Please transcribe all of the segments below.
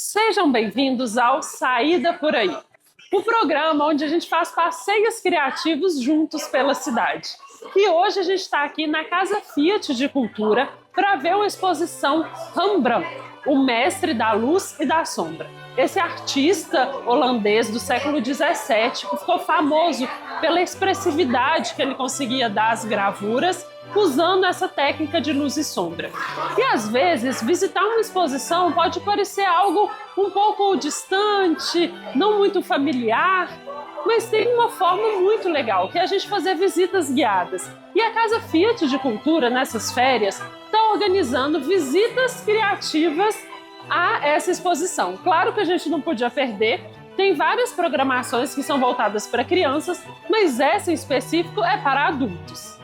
Sejam bem-vindos ao Saída por Aí, o programa onde a gente faz passeios criativos juntos pela cidade. E hoje a gente está aqui na Casa Fiat de Cultura para ver uma exposição Rembrandt, o mestre da luz e da sombra. Esse artista holandês do século XVII que ficou famoso pela expressividade que ele conseguia dar às gravuras usando essa técnica de luz e sombra. E às vezes visitar uma exposição pode parecer algo um pouco distante, não muito familiar, mas tem uma forma muito legal, que é a gente fazer visitas guiadas. E a Casa Fiat de Cultura, nessas férias, está organizando visitas criativas a essa exposição. Claro que a gente não podia perder, tem várias programações que são voltadas para crianças, mas essa em específico é para adultos.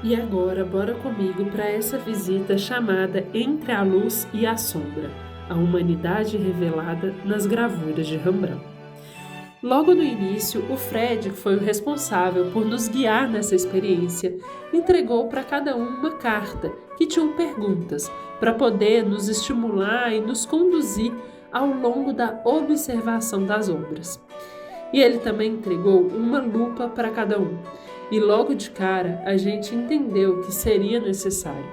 E agora, bora comigo para essa visita chamada Entre a Luz e a Sombra, a humanidade revelada nas gravuras de Rembrandt. Logo no início, o Fred, que foi o responsável por nos guiar nessa experiência, entregou para cada um uma carta que tinha perguntas para poder nos estimular e nos conduzir ao longo da observação das obras. E ele também entregou uma lupa para cada um. E logo de cara a gente entendeu que seria necessário.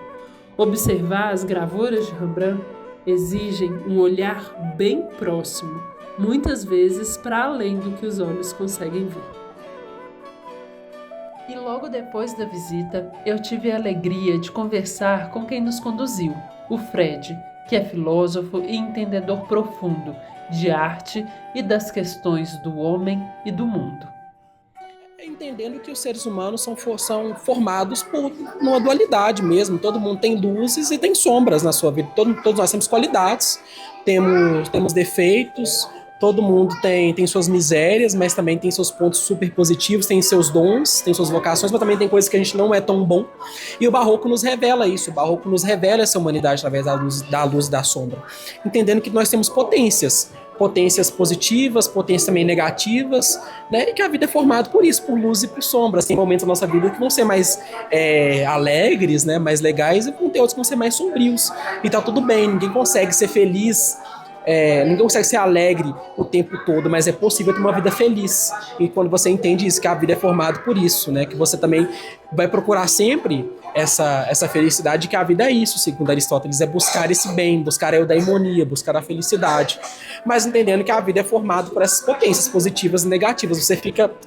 Observar as gravuras de Rembrandt exigem um olhar bem próximo, muitas vezes para além do que os olhos conseguem ver. E logo depois da visita, eu tive a alegria de conversar com quem nos conduziu, o Fred, que é filósofo e entendedor profundo de arte e das questões do homem e do mundo. Entendendo que os seres humanos são formados por uma dualidade mesmo. Todo mundo tem luzes e tem sombras na sua vida. Todos nós temos qualidades, temos defeitos, todo mundo tem suas misérias, mas também tem seus pontos super positivos, tem seus dons, tem suas vocações, mas também tem coisas que a gente não é tão bom. E o Barroco nos revela isso, o Barroco nos revela essa humanidade através da luz e da sombra. Entendendo que nós temos potências positivas, potências também negativas, né? E que a vida é formada por isso, por luz e por sombras. Tem momentos da nossa vida que vão ser mais alegres, né? Mais legais, e vão ter outros que vão ser mais sombrios. E tá tudo bem, ninguém consegue ser feliz, ninguém consegue ser alegre o tempo todo, mas é possível ter uma vida feliz. E quando você entende isso, que a vida é formada por isso, né? Que você também vai procurar sempre essa felicidade, que a vida é isso, segundo Aristóteles, é buscar esse bem, buscar a eudaimonia, buscar a felicidade, mas entendendo que a vida é formada por essas potências positivas e negativas. Você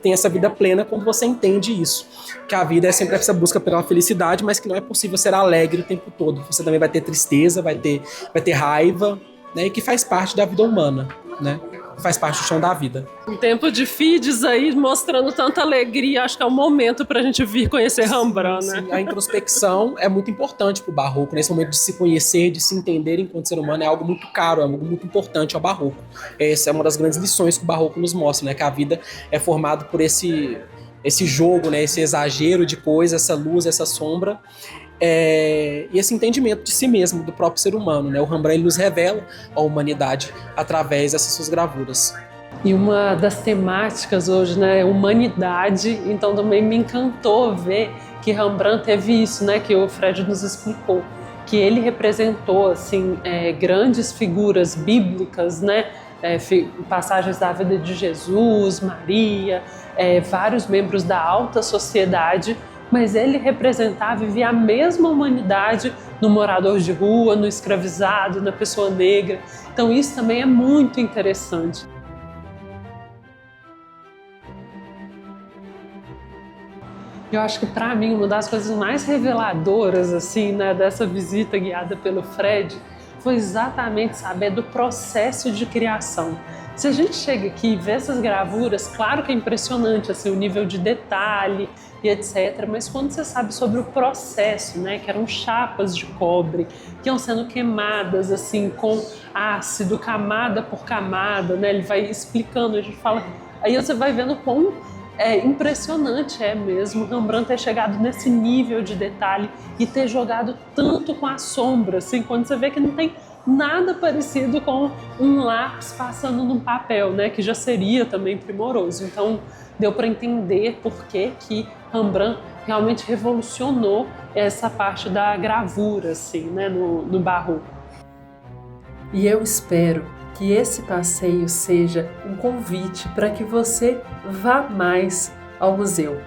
tem essa vida plena quando você entende isso, que a vida é sempre essa busca pela felicidade, mas que não é possível ser alegre o tempo todo. Você também vai ter tristeza, vai ter raiva, né, e que faz parte da vida humana, né? Faz parte do chão da vida. Um tempo de feeds aí mostrando tanta alegria, acho que é o momento para a gente vir conhecer Rembrandt, né? Sim, a introspecção é muito importante para o Barroco, nesse momento de se conhecer, de se entender enquanto ser humano, é algo muito caro, é algo muito importante ao Barroco. Essa é uma das grandes lições que o Barroco nos mostra, né? Que a vida é formada por esse jogo, né? Esse exagero de coisa, essa luz, essa sombra. E esse entendimento de si mesmo, do próprio ser humano, né? O Rembrandt ele nos revela a humanidade através dessas suas gravuras. E uma das temáticas hoje, né, é humanidade, então também me encantou ver que Rembrandt teve isso, né, que o Fred nos explicou, que ele representou assim, grandes figuras bíblicas, né, passagens da vida de Jesus, Maria, vários membros da alta sociedade, mas ele representava e via a mesma humanidade no morador de rua, no escravizado, na pessoa negra. Então isso também é muito interessante. Eu acho que para mim uma das coisas mais reveladoras assim, né, dessa visita guiada pelo Fred foi exatamente saber do processo de criação. Se a gente chega aqui e vê essas gravuras, claro que é impressionante assim, o nível de detalhe e etc. Mas quando você sabe sobre o processo, né, que eram chapas de cobre, que iam sendo queimadas assim, com ácido, camada por camada, né, ele vai explicando, a gente fala, aí você vai vendo quão impressionante mesmo Rembrandt ter chegado nesse nível de detalhe e ter jogado tanto com a sombra, assim, quando você vê que não tem nada parecido com um lápis passando num papel, né, que já seria também primoroso. Então deu para entender por que Rembrandt realmente revolucionou essa parte da gravura assim, né, no Barroco. E eu espero que esse passeio seja um convite para que você vá mais ao museu.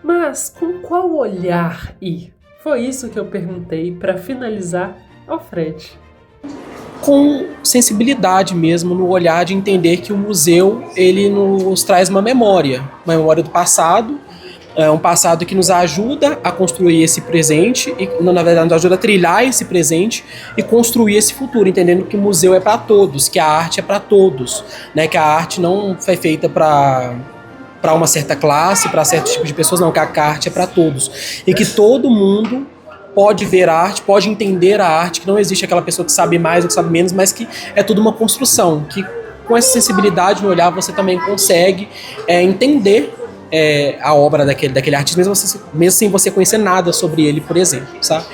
Mas com qual olhar ir? Foi isso que eu perguntei para finalizar ao Fred. Com sensibilidade mesmo, no olhar de entender que o museu ele nos traz uma memória do passado, um passado que nos ajuda a construir esse presente e, na verdade, nos ajuda a trilhar esse presente e construir esse futuro, entendendo que o museu é para todos, que a arte é para todos, né? Que a arte não foi feita para uma certa classe, para certo tipo de pessoas, não, que a arte é para todos e que todo mundo pode ver a arte, pode entender a arte, que não existe aquela pessoa que sabe mais ou que sabe menos, mas que é tudo uma construção, que com essa sensibilidade no olhar você também consegue entender a obra daquele artista, mesmo sem você conhecer nada sobre ele, por exemplo, sabe?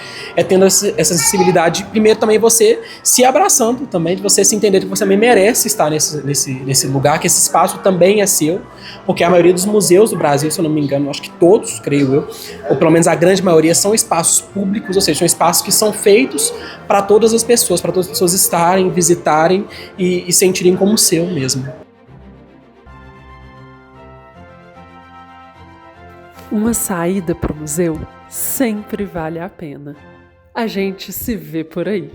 Tendo essa sensibilidade, primeiro também você se abraçando também, de você se entender que você também merece estar nesse lugar, que esse espaço também é seu, porque a maioria dos museus do Brasil, se eu não me engano, acho que todos, creio eu, ou pelo menos a grande maioria, são espaços públicos, ou seja, são espaços que são feitos para todas as pessoas estarem, visitarem e sentirem como seu mesmo. Uma saída para o museu sempre vale a pena. A gente se vê por aí.